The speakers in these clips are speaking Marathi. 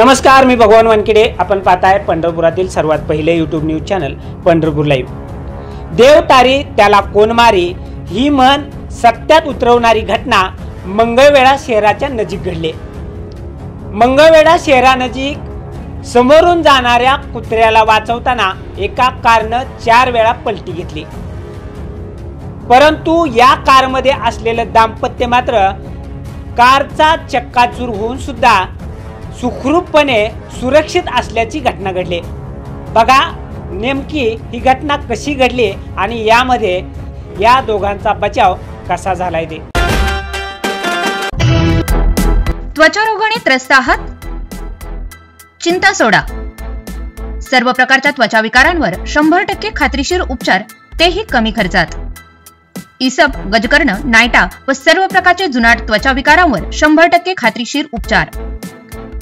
नमस्कार, मी भगवान वानखेडे। आपण पाहताय पंढरपुरातील सर्वात पहिले YouTube news channel Pandharpur live. देव तारी त्याला कोण मारी ही म्हण सत्यात उतरवणारी घटना मंगळवेढा शहराच्या नजीक घडली। मंगळवेढा शहरानजीक समोरून जाणाऱ्या कुत्र्याला वाचवताना एका कारनं 4 वेळा पलटी घेतली, परंतु या कारमध्ये असलेलं दाम्पत्य मात्र कारचा चक्काचूर होऊन सुद्धा सुखरूपपणे सुरक्षित असल्याची घटना घडली। बघा नेमकी ही घटना कशी घडली आणि यामध्ये या दोघांचा बचाव कसा झालाय ते। त्वचा रोगाने त्रस्त आहात? चिंता सोडा। सर्व प्रकारच्या त्वचा विकारांवर 100% खात्रीशीर उपचार, तेही कमी खर्चात। इसब, गजकर्ण, नायटा व सर्व प्रकारचे जुनाट त्वचा विकारांवर 100% खात्रीशीर उपचार।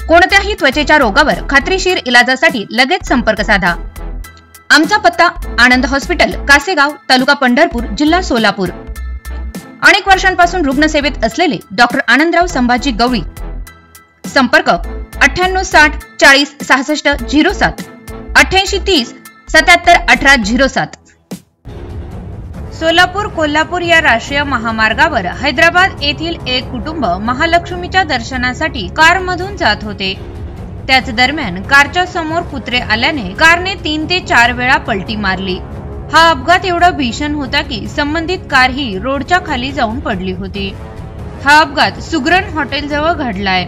कोणत्याही त्वचेच्या रोगावर खात्रीशीर इलाजासाठी लगेच संपर्क साधा। आमचा पत्ता आनंद हॉस्पिटल, कासेगाव, तालुका पंढरपूर, जिल्हा सोलापूर। अनेक वर्षांपासून रुग्णसेवेत असलेले डॉक्टर आनंदराव संभाजी गवळी। संपर्क 98 60 40 66 07 88 30 77 18 07। सोलापूर कोल्हापूर या राष्ट्रीय महामार्गावर हैदराबाद येथील एक कुटुंब महालक्ष्मीच्या दर्शनासाठी कारमधून जात होते। त्याच दरम्यान कारच्या समोर कुत्रे आल्याने कारने 3 ते 4 वेळा पलटी मारली। हा अपघात एवढा भीषण होता की संबंधित कार ही रोडच्या खाली जाऊन पडली होती। हा अपघात सुग्रण हॉटेल जवळ घडलाय।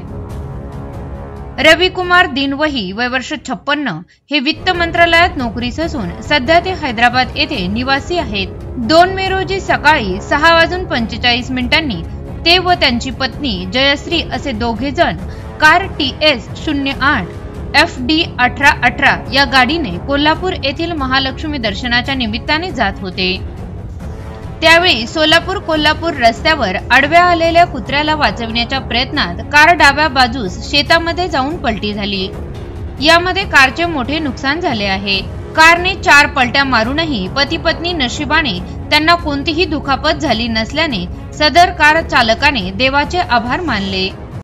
रविकुमार दिनवही, वय वर्ष 56, हे वित्त मंत्रालयात नोकरीस असून सध्या ते हैदराबाद येथे निवासी आहेत। 2 मे रोजी सकाळी 6:45 ते व त्यांची पत्नी जयश्री असे दोघे जण कार TS 08 FD 1818 या गाडीने कोल्हापूर येथील महालक्ष्मी दर्शनाच्या निमित्ताने जात होते। त्यावेळी सोलापूर कोल्हापूर रस्त्यावर आडव्या आलेल्या कुत्र्याला वाचवण्याच्या प्रयत्नात कार डाव्या बाजूस शेतामध्ये जाऊन पलटी झाली। यामध्ये कारचे मोठे नुकसान झाले आहे। कारने 4 पलट्या मारूनही पती पत्नी नशिबाने त्यांना कोणतीही दुखापत झाली नसल्याने सदर कार चालकाने देवाचे आभार मानले।